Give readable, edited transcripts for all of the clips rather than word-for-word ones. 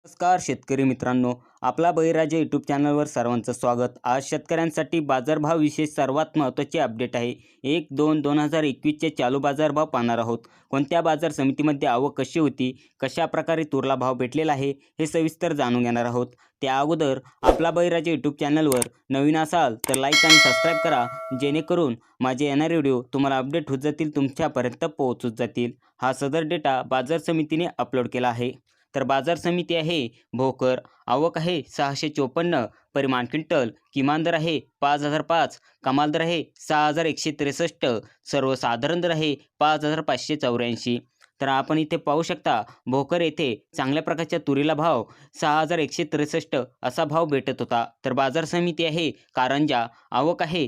नमस्कार शेतकरी मित्रांनो, आपला बळीराजा यूट्यूब चॅनलवर सर्वांचं स्वागत. आज शेतकऱ्यांसाठी बाजारभाव विशेष सर्वात महत्त्वाचे अपडेट आहे. 1-2-2021चे चालू बाजारभाव पाहणार आहोत. कोणत्या बाजार समितीमध्ये आवक कशी होती, कशा प्रकारे तूरला भाव भेटलेला आहे, हे सविस्तर जाणून घेणार आहोत. त्या अगोदर आपला बळीराजा यूट्यूब चॅनलवर नवीन असाल तर लाईक आणि सबस्क्राईब करा, जेणेकरून माझे येणारे व्हिडिओ तुम्हाला अपडेट होत जातील, तुमच्यापर्यंत पोहोचत जातील. हा सदर डेटा बाजार समितीने अपलोड केला आहे. तर बाजार समिती आहे भोकर. आवक आहे 654, परिमाण क्विंटल, किमान दर आहे 5005, कमाल दर आहे 6163, सर्वसाधारण दर आहे 5584. तर आपण इथे पाहू शकता भोकर येथे चांगल्या प्रकारच्या तुरीला भाव 6163 असा भाव भेटत होता. तर बाजार समिती आहे कारंजा. आवक आहे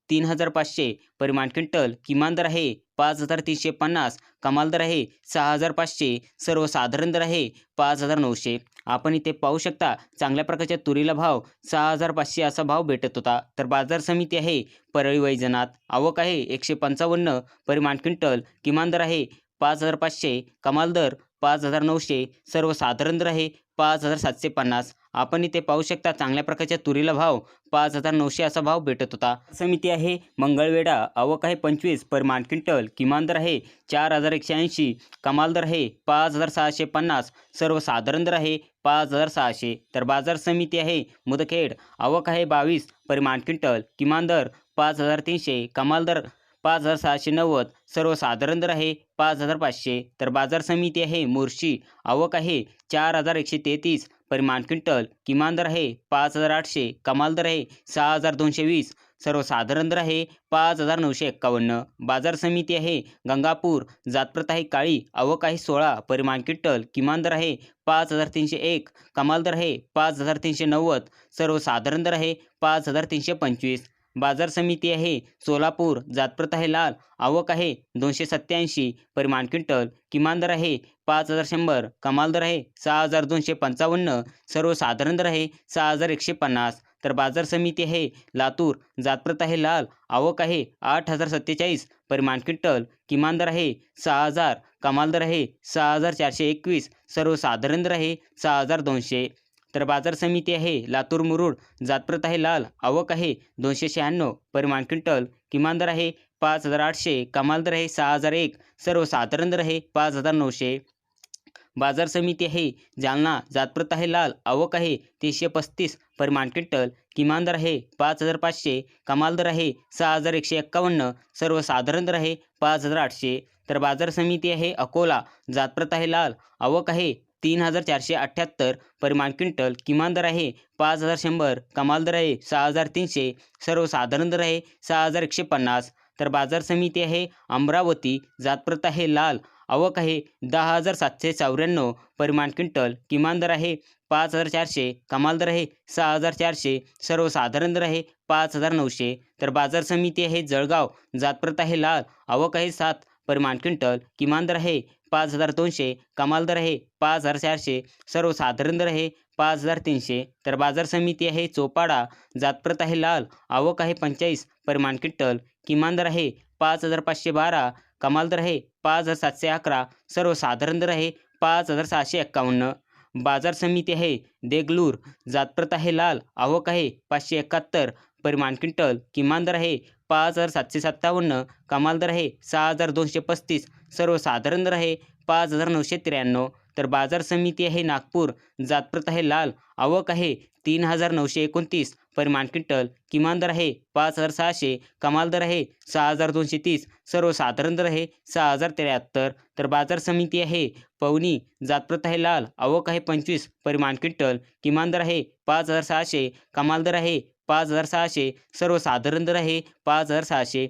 3500, परिमाण क्विंटल, किमान दर आहे 5350, कमाल दर आहे 6500, सर्वसाधारण दर आहे 5900. आपण इथे पाहू शकता चांगल्या प्रकारच्या तुरीला भाव 6500 असा भाव भेटत होता. तर बाजार समिती आहे परळी वैजनाथ. आवक आहे 155, परिमाण क्विंटल, किमान दर आहे 5500, कमाल दर 5900, सर्वसाधारण दर आहे 5750. आपण इथे पाहू शकता चांगल्या प्रकारच्या तुरीला भाव 5900 असा भाव भेटत होता. समिती आहे मंगळवेढा. आवक आहे 25, परिमाण क्विंटल, किमान दर आहे 4180, कमाल दर आहे 5650, सर्वसाधारण दर आहे 5600. तर बाजार समिती आहे मुदखेड. आवक आहे 22, परिमाण क्विंटल, किमान दर 5300, कमाल दर 5690, सर्वसाधारण दर आहे 5500. तर बाजार समिती आहे मुर्शी. आवक आहे 4133, परिमाण क्विंटल, किमान दर आहे 5800, कमाल दर आहे 6220, सर्वसाधारण दर आहे 5951. बाजार समिती आहे गंगापूर. जातप्रत आहे काळी. आवक आहे 16, परिमाण क्विंटल, किमान दर आहे 5301, कमाल दर आहे 5390, सर्वसाधारण दर आहे 5325. बाजार समिती आहे सोलापूर. जातप्रत आहे लाल. आवक आहे 287, परिमाण क्विंटल, किमान दर आहे 5100, कमाल दर आहे 6255, सर्वसाधारण दर आहे 6150. तर बाजार समिती आहे लातूर. जातप्रत आहे लाल. आवक आहे 8047, परिमाण क्विंटल, किमान दर आहे 6000, कमाल दर आहे 6421, सर्वसाधारण दर आहे 6200. तर बाजार समिती आहे लातूर मुरुड. जातप्रत आहे लाल. आवक आहे 296, परिमाण क्विंटल, किमान दर आहे 5800, कमाल दर आहे 6001, सर्वसाधारण दर आहे 5900. बाजार समिती आहे जालना. जातप्रत आहे लाल. आवक आहे 335, परिमाण क्विंटल, किमान दर आहे 5500, कमाल दर आहे 6151, सर्वसाधारण दर आहे 5800. तर बाजार समिती आहे अकोला. जातप्रत आहे लाल. आवक आहे 3478, परिमाण क्विंटल, किमान दर आहे 5100, कमाल दर आहे 6300, सर्वसाधारण दर आहे 6150. तर बाजार समिती आहे अमरावती. जातप्रत आहे लाल. आवक आहे 10794, परिमाण क्विंटल, किमान दर आहे 5400, कमाल दर आहे 6400, सर्वसाधारण दर आहे 5900. तर बाजार समिती आहे जळगाव. जातप्रत आहे लाल. आवक आहे 7, परिमाण क्विंटल, किमान दर आहे 5200, कमाल दर आहे 5400, सर्वसाधारण दर आहे 5300. तर बाजार समिती आहे चोपाडा. जातप्रत आहे लाल. आवक आहे 45, परिमाण क्विंटल, किमान दर आहे 5512, कमाल दर आहे 5711, सर्वसाधारण दर आहे 5751. बाजार समिती आहे देगलूर. जातप्रत आहे लाल. आवक आहे 571, परिमाण क्विंटल, किमान दर आहे 5757, कमाल दर आहे 6235, सर्वसाधारण दर आहे 5993. तर बाजार समिती आहे नागपूर. जातप्रत आहे लाल. आवक आहे 3929, परिमाण क्विंटल, किमान दर आहे 5600, कमाल दर आहे 6230, सर्वसाधारण दर आहे 6073. तर बाजार समिती आहे पवनी. जातप्रत आहे लाल. आवक आहे 25, परिमाण क्विंटल, किमान दर आहे 5600, कमाल दर आहे 5600, सर्वसाधारण दर आहे 5600.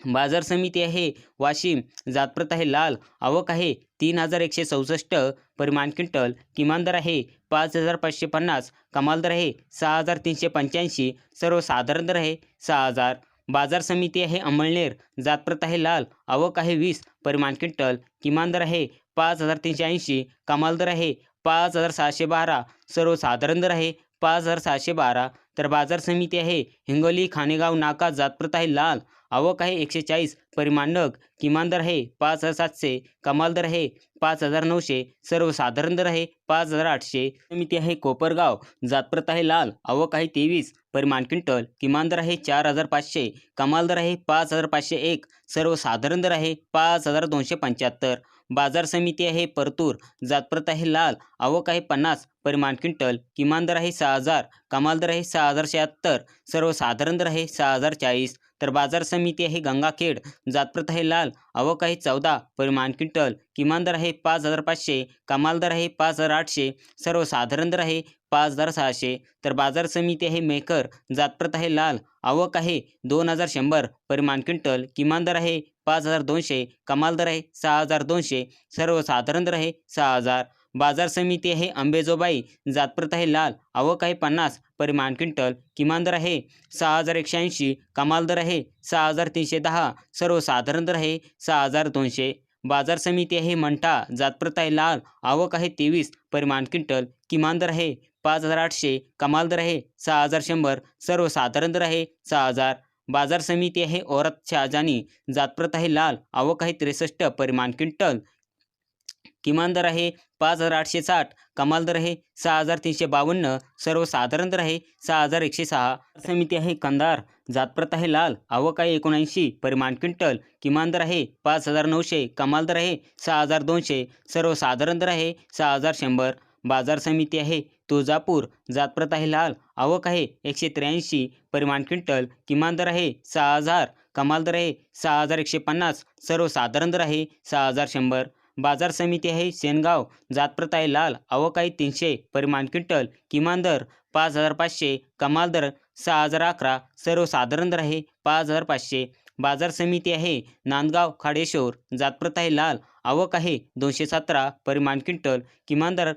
बाजार समिती आहे वाशिम. जातप्रत आहे लाल. आवक आहे 3164, परिमाण क्विंटल, किमान दर आहे 5550, कमाल दर आहे 6385, सर्वसाधारण दर आहे 6000. बाजार समिती आहे अमळनेर. जातप्रत आहे लाल. आवक आहे 20, परिमाण क्विंटल, किमान दर आहे 5380, कमाल दर आहे 5612, सर्वसाधारण दर आहे 5712. तर बाजार समिती आहे हिंगोली खानेगाव नाका. जातप्रत आहे लाल. आवक आहे 140, परिमाण नग, किमान दर आहे 5,700, कमाल दर आहे 5,900, सर्वसाधारण दर आहे 5,800. समिती आहे कोपरगाव, जातप्रत आहे लाल, आवक आहे 23, परिमाण क्विंटल, किमान दर आहे 4,500, कमाल दर आहे 5,501, सर्वसाधारण दर आहे 5,275. बाजार समिती आहे परतूर, जातप्रत आहे लाल, आवक आहे 50, परिमाण क्विंटल, किमान दर आहे 6,000, कमाल दर आहे 6,076, सर्वसाधारण दर आहे 6,040. तर बाजार समिती आहे गंगाखेड, जातप्रत आहे लाल, आवक आहे 14, परिमाण क्विंटल, किमान दर आहे 5,500, कमाल दर आहे 5,800, सर्वसाधारण दर आहे 5,600. तर बाजार समिती आहे मेकर, जातप्रत आहे लाल, आवक आहे 2,100, परिमाण क्विंटल, किमान दर आहे 5,200, कमाल दर आहे 6,200, सर्वसाधारण दर आहे 6,000. बाजार समिती आहे अंबेजोबाई, जातप्रत आहे लाल, आवक आहे 50, परिमाण क्विंटल, किमान दर आहे 6,180, कमाल दर आहे 6,310, सर्वसाधारण दर आहे 6,200. बाजार समिती आहे मंठा, जातप्रत आहे लाल, आवक आहे 23, परिमाण क्विंटल, किमान दर आहे 5,800, कमाल दर आहे 6,100, सर्वसाधारण दर आहे 6,000. बाजार समिती आहे औरत शहाजानी, जातप्रत आहे लाल, आवक आहे 63, परिमाण क्विंटल, किमान दर आहे 5,860, कमाल दर आहे 6,352, सर्वसाधारण दर आहे 6,106. समिती आहे कंधार, जातप्रत आहे लाल, आवक आहे 79, परिमाण क्विंटल, किमान दर आहे 5,900, कमाल दर आहे 6,200, सर्वसाधारण दर आहे 6,100. बाजार समिती आहे तुळजापूर, जातप्रत आहे लाल, आवक आहे 183, परिमाण क्विंटल, किमान दर आहे 6,000, कमाल दर आहे 6,150, सर्वसाधारण दर आहे 6,100. बाजार समिती आहे सेनगाव, जातप्रत आहे लाल, आवक आहे 300, परिमाण क्विंटल, किमान दर 5,500, कमाल दर 6,011, सर्वसाधारण दर आहे 5,500. बाजार समिती आहे नांदगाव खाडेश्वर, जातप्रत आहे लाल, आवक आहे 217, परिमाण क्विंटल, किमान दर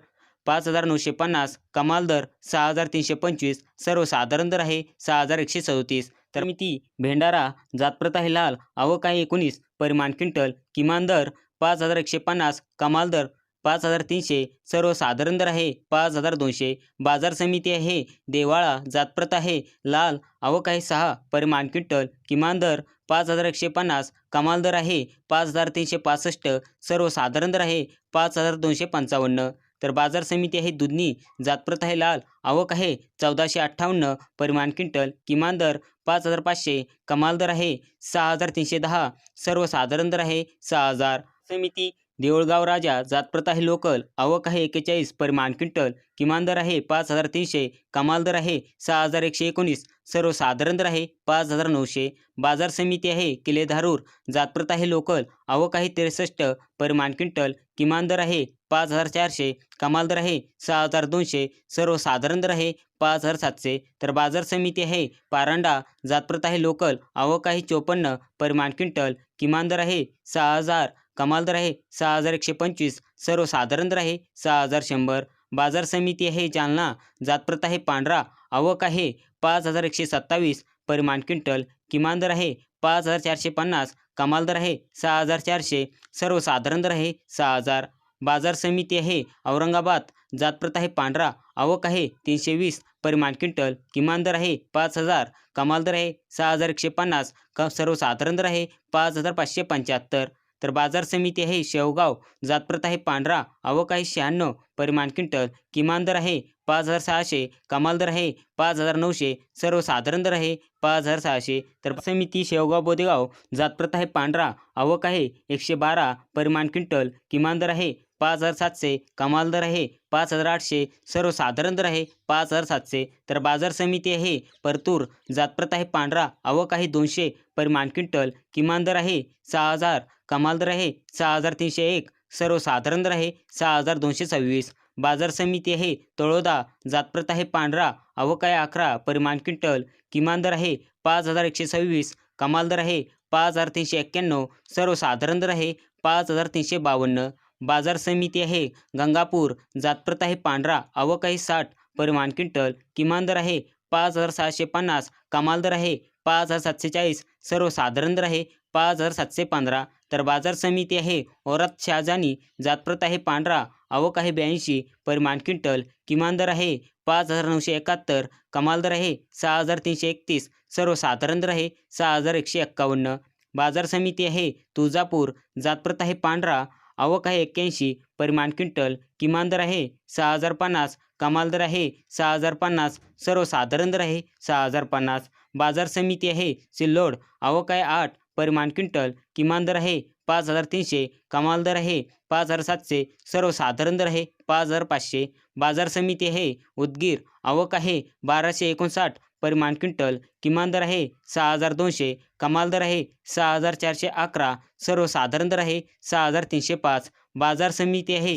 5,950, कमाल दर 6,325, सर्वसाधारण दर आहे 6,137. तर समिती भेंडारा, जातप्रत आहे लाल, आवक आहे 19, परिमाण क्विंटल, किमान दर 5,150, कमाल दर 5,300, सर्वसाधारण दर आहे 5,200. बाजार समिती आहे देवाळा, जातप्रत आहे लाल, आवक आहे 6, परिमाण क्विंटल, किमान दर 5,150, कमाल दर आहे 5,365, सर्वसाधारण दर आहे 5,255. तर बाजार समिती आहे दुधनी, जातप्रत आहे लाल, आवक आहे 1,458, परिमाण क्विंटल, किमान दर 5,500, कमाल दर आहे 6,310, सर्वसाधारण दर आहे 6,000. समिती देऊळगाव राजा, जातप्रत आहे लोकल, आवक आहे 41, परिमाण क्विंटल, किमान दर आहे 5,300, कमाल दर आहे 6,119, सर्वसाधारण दर आहे 5,900. बाजार समिती आहे किल्ले धारूर, जातप्रत आहे लोकल, आवक आहे 63, परिमाण क्विंटल, किमान दर आहे 5,400, कमाल दर आहे 6,200, सर्वसाधारण दर आहे 5,700. तर बाजार समिती आहे पारंडा, जातप्रत आहे लोकल, आवक आहे 54, परिमाण क्विंटल, किमान दर आहे 6,000, कमाल दर आहे 6,125, सर्वसाधारण दर आहे 6,100. बाजार समिती आहे जालना, जातप्रत आहे पांढरा, आवक आहे 5,127, परिमाण क्विंटल, किमान दर आहे 5,450, कमाल दर आहे 6,400, सर्वसाधारण दर आहे 6,000. बाजार समिती आहे औरंगाबाद, जातप्रत आहे पांढरा, आवक आहे 320, परिमाण क्विंटल, किमान दर आहे 5,000, कमाल दर आहे 6,150, सर्वसाधारण दर आहे 5,575. तर बाजार समिती आहे शेवगाव, जातप्रत आहे पांढरा, आवक आहे 96, परिमाण क्विंटल, किमान दर आहे 5,600, कमाल दर आहे 5,900, सर्वसाधारण दर आहे 5,600. तर समिती शेवगाव बोदेगाव, जातप्रत आहे पांढरा, आवक आहे 112, परिमाण क्विंटल, किमान दर आहे 5,700, कमाल दर आहे 5,800, सर्वसाधारण दर आहे 5,700. तर बाजार समिती आहे परतूर, जातप्रत आहे पांढरा, आवक आहे 200, परिमाण क्विंटल, किमान दर आहे 6,000, कमाल दर आहे 6,301, सर्वसाधारण दर आहे 6,226. बाजार समिती आहे तळोदा, जातप्रत आहे पांढरा, आवक आहे 11, परिमाण क्विंटल, किमान दर आहे 5,126, कमाल दर आहे 5,391, सर्वसाधारण दर आहे 5,352. बाजार समिती आहे गंगापूर, जातप्रत आहे पांढरा, आवक आहे 60, परिमाण क्विंटल, किमान दर आहे 5,650, कमाल दर आहे 5,740, सर्वसाधारण दर आहे 5,715. तर बाजार समिती आहे औरत शहाजानी, जातप्रत आहे पांढरा, आवक आहे 82 परिमाण क्विंटल, किमान दर आहे 5,971, कमाल दर आहे 6,331, सर्वसाधारण दर आहे 6,151. बाजार समिती आहे तुळजापूर, जातप्रत आहे पांढरा, आवक आहे 81 परिमाण क्विंटल, किमान दर आहे 6,050, कमाल दर आहे 6,050, सर्वसाधारण दर आहे 6,050. बाजार समिती आहे सिल्लोड, आवक आहे 8 परिमाण क्विंटल, किमान दर आहे 5,300, कमाल दर आहे 5,700, सर्वसाधारण दर आहे 5,500. बाजार समिती आहे उदगीर, आवक आहे 1,259 परिमाण क्विंटल, किमान दर आहे 6,200, कमाल दर आहे 6,411, सर्वसाधारण दर आहे 6,305. बाजार समिती आहे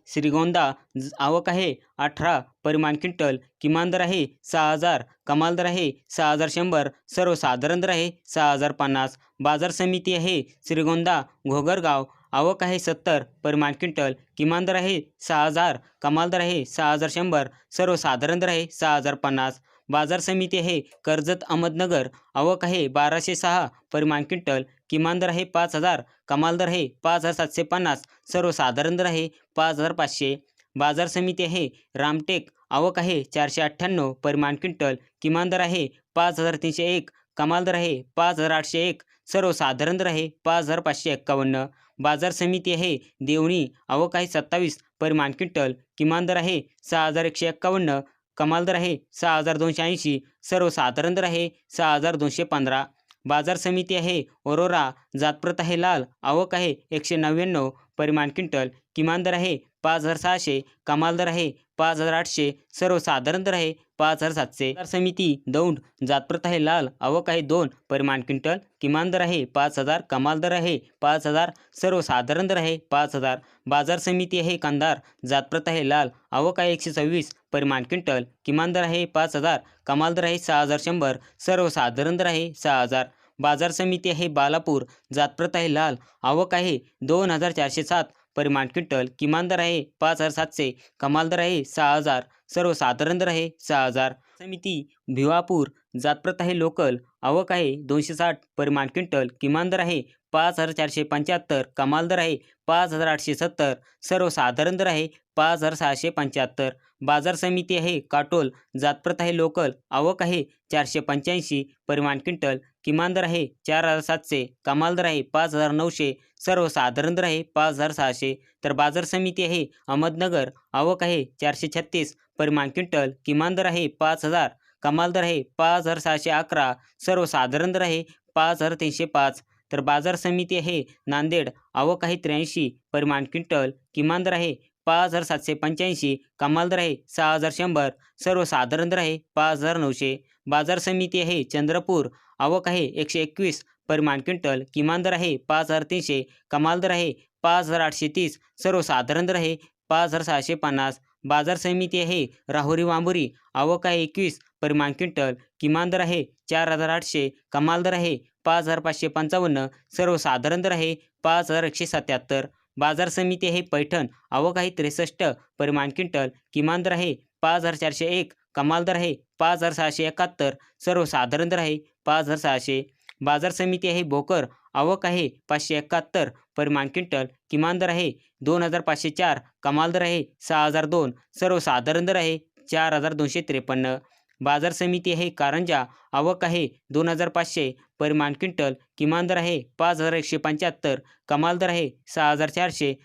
श्रीगोंदा, आवक आहे 18 परिमाण क्विंटल, किमान दर आहे 6,000, कमाल दर आहे 6,100, सर्वसाधारण दर आहे 6,050. बाजार समिती आहे श्रीगोंदा घोगरगाव, आवक आहे 70 परिमाण क्विंटल, किमान दर आहे 6,000, कमाल दर आहे 6,100, सर्वसाधारण दर आहे 6,050. बाजार समिती आहे कर्जत अहमदनगर, आवक आहे 1,206 परिमाण क्विंटल, किमान दर आहे 5,000, कमाल दर आहे 5,750, सर्वसाधारण दर आहे 5,500. बाजार समिती आहे रामटेक, आवक आहे 498 परिमाण क्विंटल, किमान दर आहे 5,301, कमाल दर आहे 5,801, सर्वसाधारण दर आहे 5,551. बाजार समिती आहे देवणी, आवक आहे 27 परिमाण क्विंटल, किमान दर आहे 6,151, कमाल दर आहे 6,280, सर्वसाधारण दर आहे 6,215. बाजार समिती आहे अरोरा, जातप्रत आहे लाल, आवक आहे 199 परिमाण क्विंटल, किमान दर आहे 5,600, कमाल दर आहे 5,800, सर्वसाधारण दर आहे 5,700. बाजार समिती दौंड, जातप्रत आहे लाल, आवक आहे 2 परिमाण क्विंटल, किमान दर आहे 5,000, कमाल दर आहे 5,000, सर्वसाधारण दर आहे 5,000. बाजार समिती आहे कंधार, जातप्रत आहे लाल, आवक आहे 126 परिमाण क्विंटल, किमान दर आहे 5,000, कमाल दर आहे 6,100, सर्वसाधारण दर आहे 6,000. बाजार समिती आहे बालापूर, जातप्रत आहे लाल, आवक आहे 2,407 परिमाण क्विंटल, किमान दर आहे 5,700, कमाल दर आहे 6,000, सर्वसाधारण दर आहे 6,000. समिती भिवापूर, जातप्रत आहे लोकल, आवक आहे 260 परिमाण क्विंटल, किमान दर आहे 5,475, कमाल दर आहे 5,870, सर्वसाधारण दर आहे 5,675. बाजार समिती आहे काटोल, जातप्रत आहे लोकल, आवक आहे 485 परिमाण क्विंटल, किमान दर आहे 4,700, कमाल दर आहे 5,900, सर्वसाधारण दर आहे 5,600. तर बाजार समिती आहे अहमदनगर, आवक आहे 436 परिमाण क्विंटल, किमान दर आहे 5,000, कमाल दर आहे 5,611, सर्वसाधारण दर आहे 5,305. तर बाजार समिती आहे नांदेड, आवक आहे 83 परिमाण क्विंटल, किमान दर आहे 5,785, कमाल दर आहे 6,100, सर्वसाधारण दर आहे 5,900. बाजार समिती आहे चंद्रपूर, आवक आहे 121 परिमाण क्विंटल, किमान दर आहे 5,300, कमाल दर आहे 5,830, सर्वसाधारण दर आहे 5,650. बाजार समिती आहे राहुरी वांबुरी, आवक आहे 21 परिमाण क्विंटल, किमान दर आहे 4,800, कमाल दर आहे 5,555, सर्वसाधारण दर आहे 5,177. बाजार समिती आहे पैठण, आवक आहे 63 परिमाण क्विंटल, किमान दर आहे 5,401, कमाल दर आहे 5,671, सर्वसाधारण दर आहे 5,600. बाजार समिती आहे भोकर, आवक आहे 571 परिमाण क्विंटल, किमान दर आहे 2,504, कमाल दर आहे 6,002, सर्वसाधारण दर आहे 4,253. बाजार समिती आहे कारंजा, आवक आहे 2,500 परिमाण क्विंटल, किमान दर आहे 5,175, कमाल दर आहे 6,400,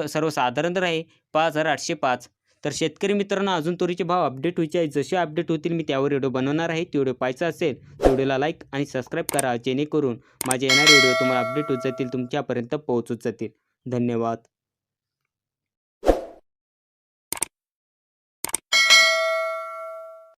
सर्वसाधारण दर आहे 5,805. तर शेतकरी मित्रांनो, अजून तुरीचे भाव अपडेट व्हायचे आहेत. जसे अपडेट होतील मी त्यावर व्हिडिओ बनवणार आहे. व्हिडिओ पाहायचा असेल तर व्हिडिओला लाईक आणि सबस्क्राईब करा, जेणेकरून माझे येणारे व्हिडिओ तुम्हाला अपडेट होत जातील, तुमच्यापर्यंत पोहोचत जातील. धन्यवाद.